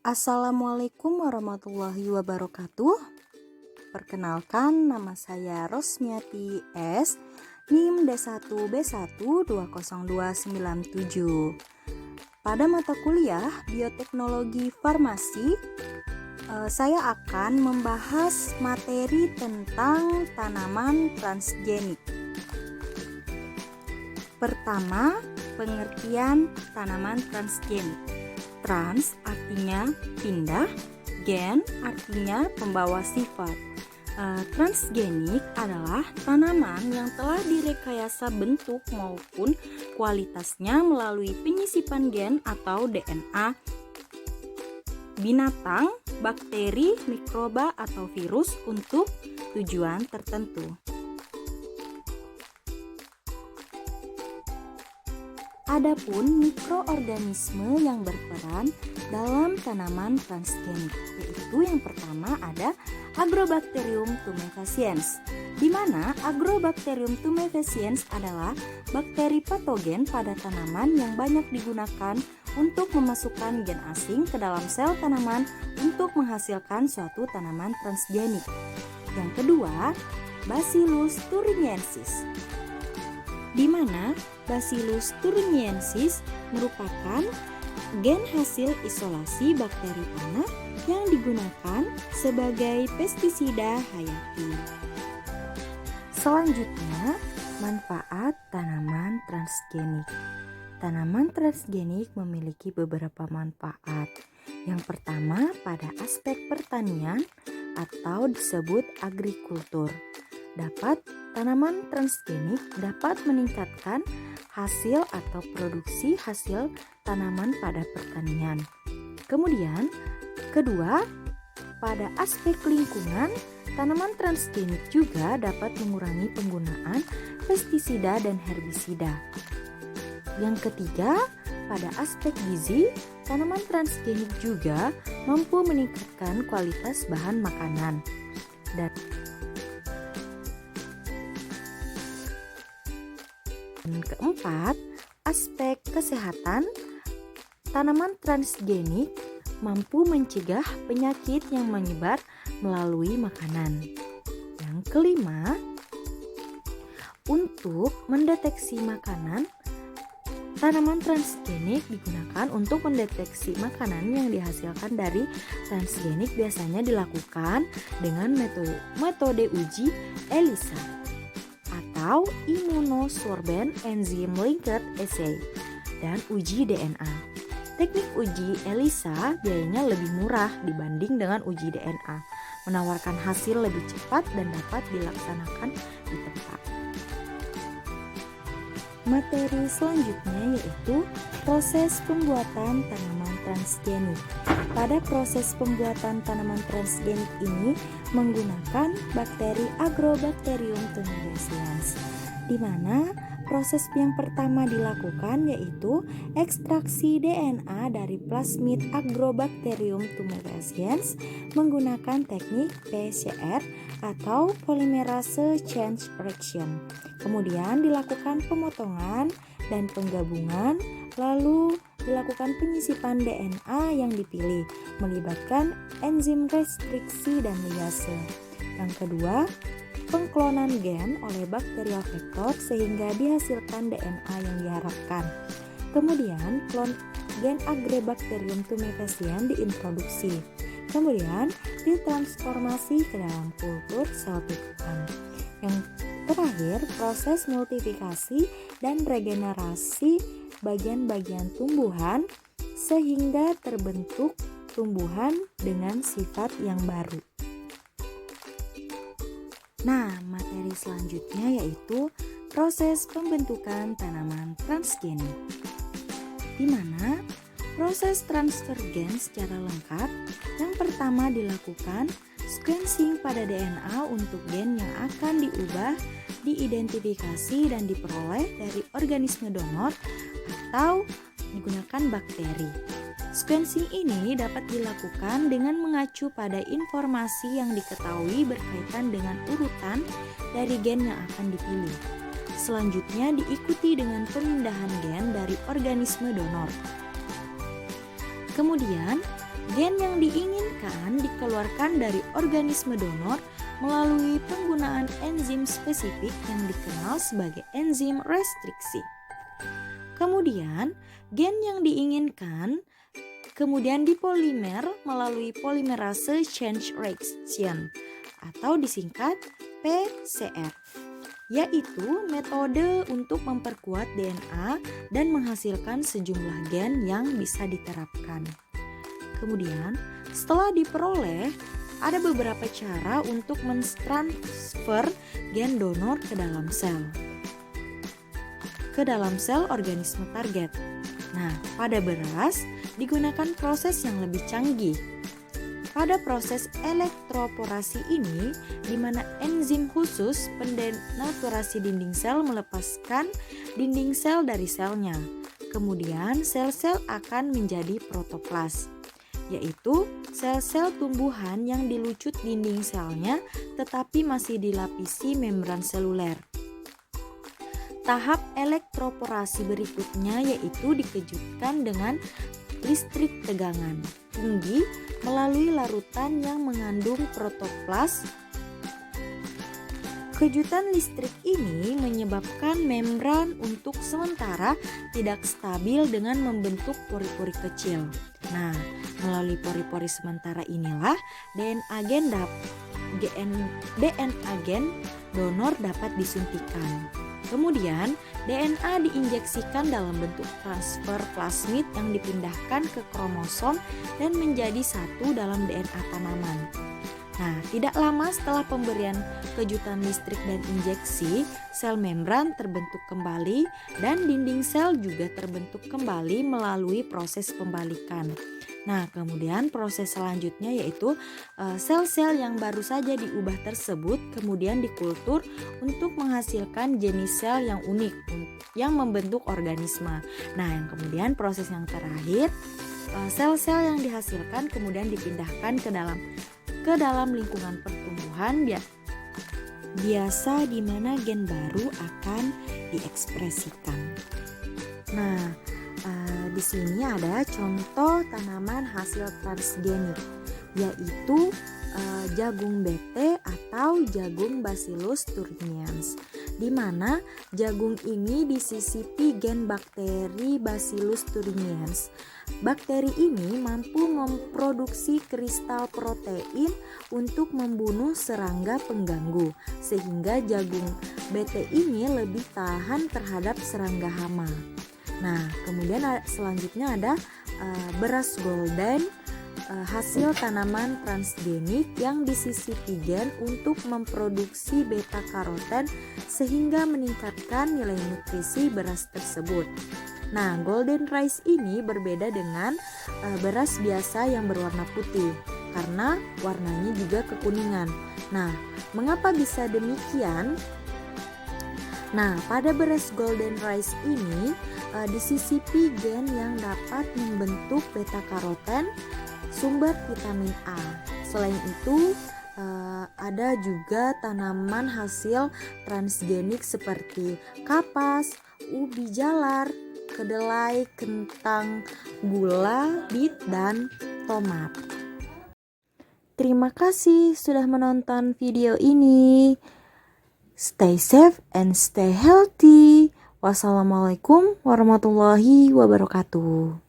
Assalamualaikum warahmatullahi wabarakatuh. Perkenalkan, nama saya Rosmiati S, NIM D1B1200297. Pada mata kuliah Bioteknologi Farmasi, saya akan membahas materi tentang tanaman transgenik. Pertama, pengertian tanaman transgenik. Trans artinya pindah, gen artinya pembawa sifat. Transgenik adalah tanaman yang telah direkayasa bentuk maupun kualitasnya melalui penyisipan gen atau DNA binatang, bakteri, mikroba, atau virus untuk tujuan tertentu. Adapun mikroorganisme yang berperan dalam tanaman transgenik, yaitu yang pertama ada Agrobacterium tumefaciens, di mana Agrobacterium tumefaciens adalah bakteri patogen pada tanaman yang banyak digunakan untuk memasukkan gen asing ke dalam sel tanaman untuk menghasilkan suatu tanaman transgenik. Yang kedua, Bacillus thuringiensis, di mana Bacillus thuringiensis merupakan gen hasil isolasi bakteri tanah yang digunakan sebagai pestisida hayati. Selanjutnya, manfaat tanaman transgenik. Tanaman transgenik memiliki beberapa manfaat. Yang pertama, pada aspek pertanian atau disebut agrikultur. Tanaman transgenik dapat meningkatkan hasil atau produksi hasil tanaman pada pertanian. Kemudian, kedua, pada aspek lingkungan, tanaman transgenik juga dapat mengurangi penggunaan pestisida dan herbisida. Yang ketiga, pada aspek gizi, tanaman transgenik juga mampu meningkatkan kualitas bahan makanan. Dan keempat, aspek kesehatan, tanaman transgenik mampu mencegah penyakit yang menyebar melalui makanan. Yang kelima, untuk mendeteksi makanan, tanaman transgenik digunakan untuk mendeteksi makanan yang dihasilkan dari transgenik biasanya dilakukan dengan metode uji ELISA atau Immunosorbent Enzyme Linked Assay dan uji DNA. Teknik uji ELISA biayanya lebih murah dibanding dengan uji DNA, menawarkan hasil lebih cepat dan dapat dilaksanakan di tempat. Materi selanjutnya yaitu proses pembuatan tanaman transgenik. Pada proses pembuatan tanaman transgenik ini menggunakan bakteri Agrobacterium tumefaciens, di mana proses yang pertama dilakukan yaitu ekstraksi DNA dari plasmid Agrobacterium tumefaciens menggunakan teknik PCR atau polymerase chain reaction. Kemudian dilakukan pemotongan dan penggabungan, lalu dilakukan penyisipan DNA yang dipilih melibatkan enzim restriksi dan liase. Yang kedua, pengklonan gen oleh bakteriofaktor sehingga dihasilkan DNA yang diharapkan. Kemudian klon gen Agrobacterium tumefaciens diintroduksi. Kemudian ditransformasi ke dalam kultur sel tutupan. Yang terakhir, proses multiplikasi dan regenerasi bagian-bagian tumbuhan sehingga terbentuk tumbuhan dengan sifat yang baru. Nah, materi selanjutnya yaitu proses pembentukan tanaman transgenik, di mana proses transfer gen secara lengkap. Yang pertama dilakukan sequencing pada DNA untuk gen yang akan diubah, diidentifikasi dan diperoleh dari organisme donor atau digunakan bakteri. Sequencing ini dapat dilakukan dengan mengacu pada informasi yang diketahui berkaitan dengan urutan dari gen yang akan dipilih. Selanjutnya diikuti dengan pemindahan gen dari organisme donor. Kemudian, gen yang diinginkan dikeluarkan dari organisme donor melalui penggunaan enzim spesifik yang dikenal sebagai enzim restriksi. Kemudian, gen yang diinginkan kemudian dipolimer melalui polymerase chain reaction atau disingkat PCR, yaitu metode untuk memperkuat DNA dan menghasilkan sejumlah gen yang bisa diterapkan. Kemudian, setelah diperoleh, ada beberapa cara untuk mentransfer gen donor ke dalam sel organisme target. Nah, pada beras digunakan proses yang lebih canggih. Pada proses elektroporasi ini, di mana enzim khusus pendenaturasi dinding sel melepaskan dinding sel dari selnya. Kemudian sel-sel akan menjadi protoplas, yaitu sel-sel tumbuhan yang dilucut dinding selnya tetapi masih dilapisi membran seluler. Tahap elektroporasi berikutnya yaitu dikejutkan dengan listrik tegangan tinggi melalui larutan yang mengandung protoplas. Kejutan listrik ini menyebabkan membran untuk sementara tidak stabil dengan membentuk pori-pori kecil. Nah, melalui pori-pori sementara inilah DNA gen donor dapat disuntikan. Kemudian, DNA diinjeksikan dalam bentuk transfer plasmid yang dipindahkan ke kromosom dan menjadi satu dalam DNA tanaman. Nah, tidak lama setelah pemberian kejutan listrik dan injeksi, sel membran terbentuk kembali dan dinding sel juga terbentuk kembali melalui proses pembalikan. Nah, kemudian proses selanjutnya yaitu sel-sel yang baru saja diubah tersebut kemudian dikultur untuk menghasilkan jenis sel yang unik yang membentuk organisme. Nah, yang kemudian proses yang terakhir, sel-sel yang dihasilkan kemudian dipindahkan ke dalam lingkungan pertumbuhan biasa di mana gen baru akan diekspresikan. Nah, di sini ada contoh tanaman hasil transgenik, yaitu jagung bete atau jagung Bacillus thuringiensis, di mana jagung ini disisipi gen bakteri Bacillus thuringiensis. Bakteri ini mampu memproduksi kristal protein untuk membunuh serangga pengganggu, sehingga jagung bete ini lebih tahan terhadap serangga hama. Nah, kemudian selanjutnya ada beras golden, hasil tanaman transgenik yang disisipi gen untuk memproduksi beta karoten sehingga meningkatkan nilai nutrisi beras tersebut. Nah, golden rice ini berbeda dengan beras biasa yang berwarna putih karena warnanya juga kekuningan. Nah, mengapa bisa demikian? Nah, pada beras golden rice ini disisipi gen yang dapat membentuk beta karoten, sumber vitamin A. Selain itu, ada juga tanaman hasil transgenik seperti kapas, ubi jalar, kedelai, kentang, gula, bit, dan tomat. Terima kasih sudah menonton video ini. Stay safe and stay healthy. Wassalamualaikum warahmatullahi wabarakatuh.